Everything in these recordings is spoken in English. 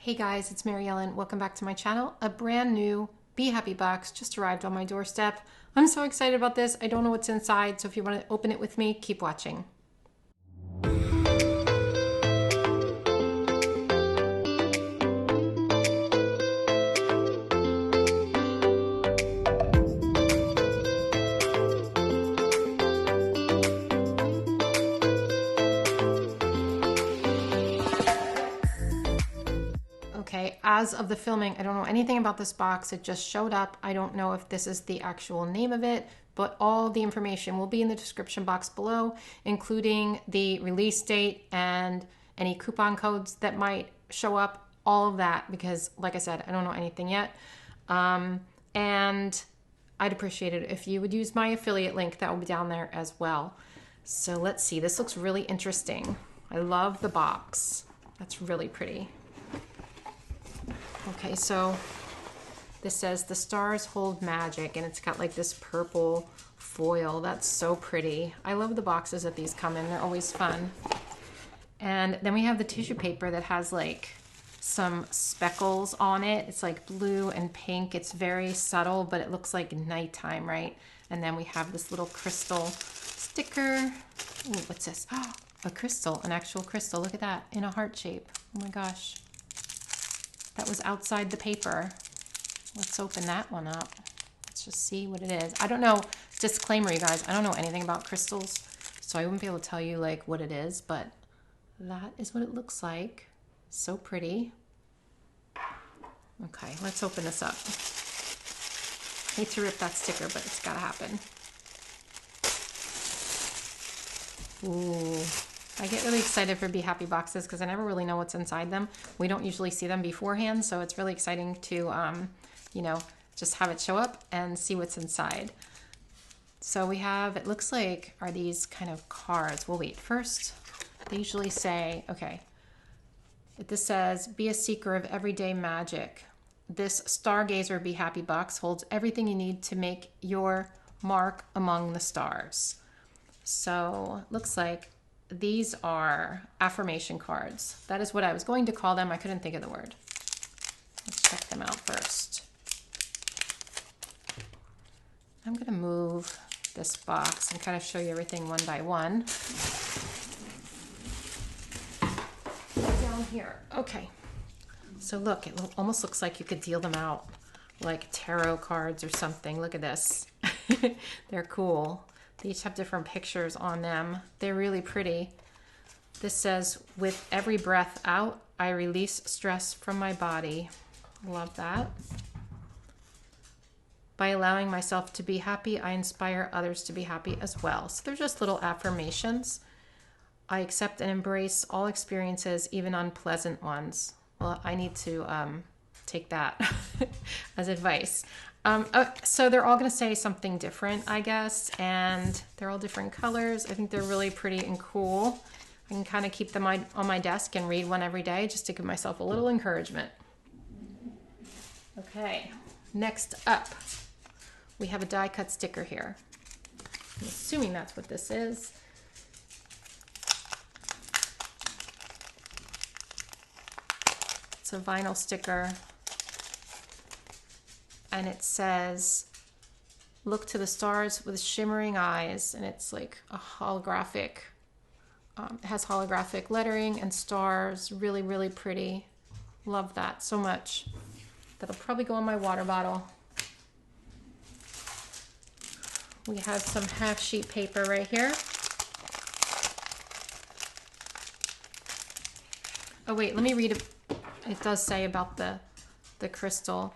Hey guys, it's Mary Ellen. Welcome back to my channel. A brand new Be Happy box just arrived on my doorstep. I'm so excited about this. I don't know what's inside, so if you want to open it with me, keep watching. Okay, as of the filming, I don't know anything about this box. It just showed up. I don't know if this is the actual name of it, but all the information will be in the description box below, including the release date and any coupon codes that might show up, all of that, because like I said, I don't know anything yet. And I'd appreciate it if you would use my affiliate link. That will be down there as well. So let's see, this looks really interesting. I love the box. That's really pretty. Okay, so this says the stars hold magic, and it's got like this purple foil. That's so pretty. I love the boxes that these come in. They're always fun. And then we have the tissue paper that has like some speckles on it. It's like blue and pink. It's very subtle, but it looks like nighttime, right? And then we have this little crystal sticker. Ooh, what's this? Oh, a crystal, an actual crystal. Look at that, in a heart shape. Oh my gosh. That was outside the paper. Let's open that one up. Let's just see what it is. I don't know, disclaimer you guys, I don't know anything about crystals, so I wouldn't be able to tell you like what it is, but that is what it looks like. So pretty. Okay, let's open this up. I hate to rip that sticker, but it's gotta happen. Ooh. I get really excited for Be Happy boxes because I never really know what's inside them. We don't usually see them beforehand, so it's really exciting to, you know, just have it show up and see what's inside. So we have, it looks like, are these kind of cards? Well, wait, first, they usually say, okay, this says, be a seeker of everyday magic. This Stargazer Be Happy box holds everything you need to make your mark among the stars. So, looks like these are affirmation cards. That is what I was going to call them. I couldn't think of the word. Let's check them out first. I'm going to move this box and kind of show you everything one by one. Down here. Okay. So look, it almost looks like you could deal them out like tarot cards or something. Look at this. They're cool. They each have different pictures on them. They're really pretty. This says, with every breath out, I release stress from my body. Love that. By allowing myself to be happy, I inspire others to be happy as well. So they're just little affirmations. I accept and embrace all experiences, even unpleasant ones. Well, I need to take that as advice. So they're all going to say something different, I guess, and they're all different colors. I think they're really pretty and cool. I can kind of keep them on my desk and read one every day just to give myself a little encouragement. Okay, next up, we have a die cut sticker here. I'm assuming that's what this is. It's a vinyl sticker. And it says, look to the stars with shimmering eyes. And it's like a holographic, it has holographic lettering and stars. Really, really pretty. Love that so much. That'll probably go in my water bottle. We have some half sheet paper right here. Oh wait, let me read it. It does say about the crystal.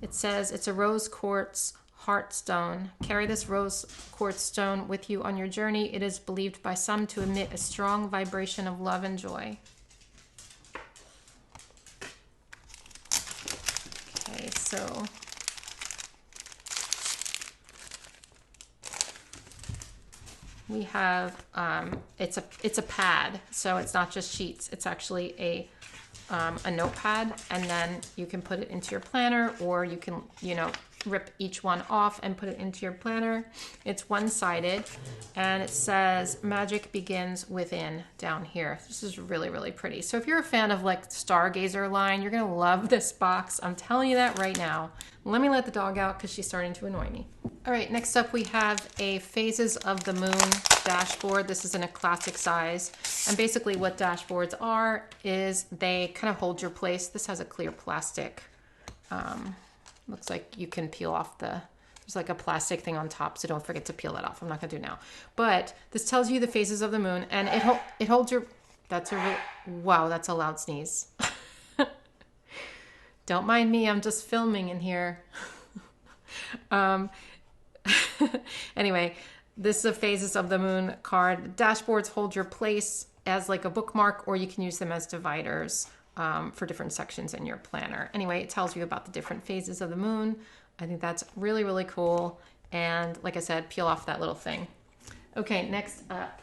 It says it's a rose quartz heart stone. Carry this rose quartz stone with you on your journey. It is believed by some to emit a strong vibration of love and joy. Okay, so we have it's a pad, so it's not just sheets. It's actually a notepad, and then you can put it into your planner, or you can, you know, rip each one off and put it into your planner. It's one-sided, and it says magic begins within down here. This is really, really pretty. So if you're a fan of like Stargazer line, you're gonna love this box. I'm telling you that right now. Let me let the dog out because she's starting to annoy me. All right, next up we have a Phases of the Moon dashboard. This is in a classic size. And basically what dashboards are is they kind of hold your place. This has a clear plastic. Looks like you can peel off there's like a plastic thing on top, so don't forget to peel that off. I'm not gonna do now. But this tells you the phases of the moon, and it holds your, wow, that's a loud sneeze. Don't mind me, I'm just filming in here. Anyway, this is a Phases of the Moon card. Dashboards hold your place as like a bookmark, or you can use them as dividers for different sections in your planner. Anyway, it tells you about the different phases of the moon. I think that's really, really cool. And like I said, peel off that little thing. Okay, next up,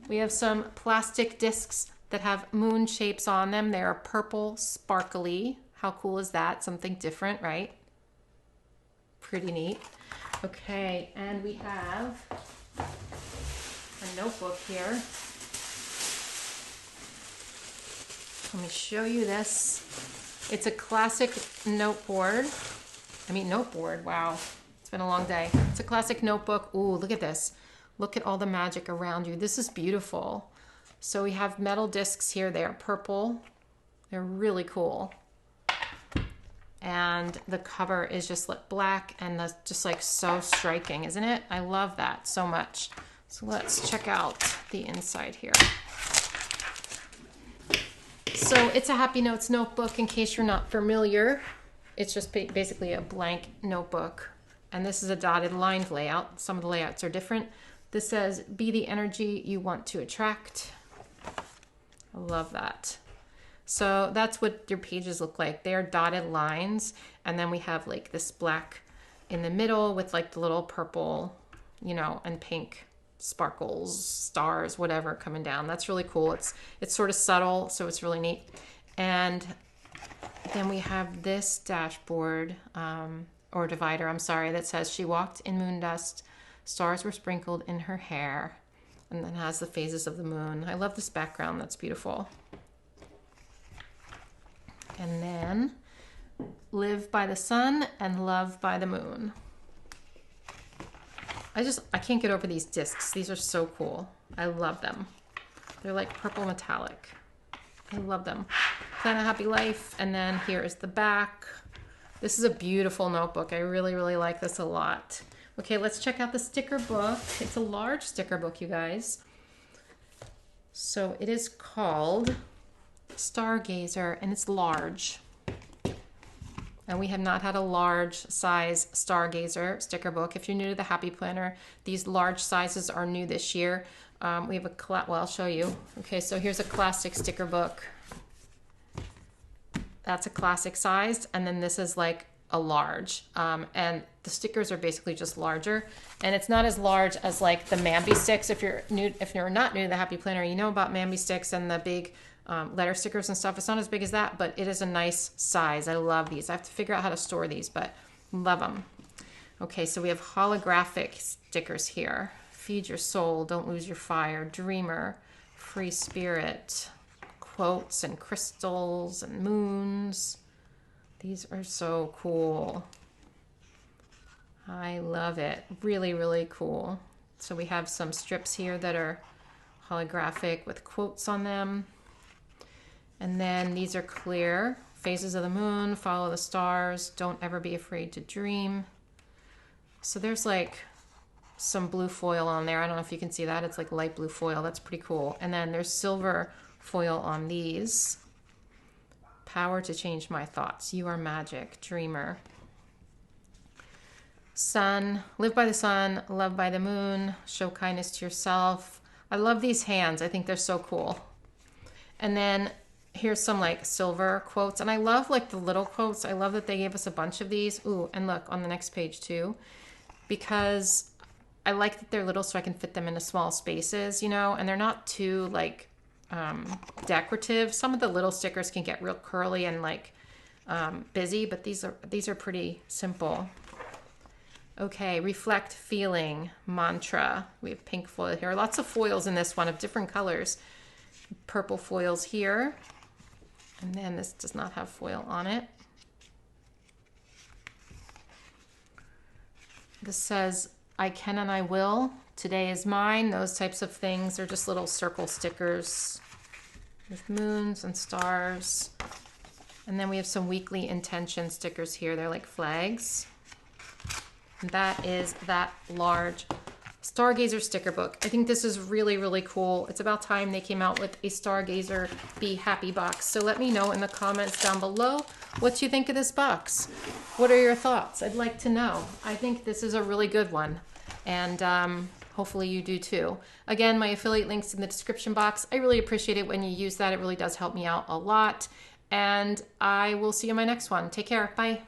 we have some plastic discs that have moon shapes on them. They are purple, sparkly. How cool is that? Something different, right? Pretty neat. Okay, and we have a notebook here. Let me show you this. It's a classic noteboard. Wow. It's been a long day. It's a classic notebook. Ooh, look at this. Look at all the magic around you. This is beautiful. So we have metal discs here. They are purple. They're really cool. And the cover is just like black, and that's just like so striking, isn't it? I love that so much. So let's check out the inside here. So it's a Happy Notes notebook, in case you're not familiar. It's just basically a blank notebook. And this is a dotted lined layout. Some of the layouts are different. This says, be the energy you want to attract. I love that. So that's what your pages look like. They are dotted lines. And then we have like this black in the middle with like the little purple, you know, and pink sparkles, stars, whatever coming down. That's really cool. It's sort of subtle, so it's really neat. And then we have this dashboard, or divider, I'm sorry, that says, she walked in moon dust, stars were sprinkled in her hair, and then has the phases of the moon. I love this background. That's beautiful. And then live by the sun and love by the moon. I can't get over these discs. These are so cool. I love them. They're like purple metallic. I love them. Plan a happy life. And then here is the back. This is a beautiful notebook. I really, really like this a lot. Okay, let's check out the sticker book. It's a large sticker book, you guys. So it is called Stargazer, and it's large. And we have not had a large size Stargazer sticker book. If you're new to the Happy Planner, these large sizes are new this year. We have well, I'll show you. Okay, so here's a classic sticker book. That's a classic sized, and then this is like a large. And the stickers are basically just larger. And it's not as large as like the Mambi sticks. If you're not new to the Happy Planner, you know about Mambi sticks and the big letter stickers and stuff. It's not as big as that, but it is a nice size. I love these. I have to figure out how to store these, but love them. Okay, so we have holographic stickers here. Feed your soul, don't lose your fire, dreamer, free spirit, quotes and crystals and moons. These are so cool. I love it. Really, really cool. So we have some strips here that are holographic with quotes on them. And then these are clear. Phases of the moon, follow the stars, don't ever be afraid to dream. So there's like some blue foil on there. I don't know if you can see that. It's like light blue foil. That's pretty cool. And then there's silver foil on these. Power to change my thoughts. You are magic, dreamer. Sun, live by the sun, love by the moon, show kindness to yourself. I love these hands. I think they're so cool. And then here's some like silver quotes, and I love like the little quotes. I love that they gave us a bunch of these. Ooh, and look on the next page too, because I like that they're little so I can fit them into small spaces, you know, and they're not too like decorative. Some of the little stickers can get real curly and like busy, but these are pretty simple. Okay, reflect feeling mantra. We have pink foil here. Lots of foils in this one of different colors. Purple foils here. And then this does not have foil on it. This says, I can and I will. Today is mine. Those types of things. They're just little circle stickers with moons and stars. And then we have some weekly intention stickers here. They're like flags. And that is that large Stargazer sticker book. I think this is really, really cool. It's about time they came out with a Stargazer Be Happy box. So let me know in the comments down below what you think of this box. What are your thoughts? I'd like to know. I think this is a really good one. And hopefully you do too. Again, my affiliate link's in the description box. I really appreciate it when you use that. It really does help me out a lot. And I will see you in my next one. Take care. Bye.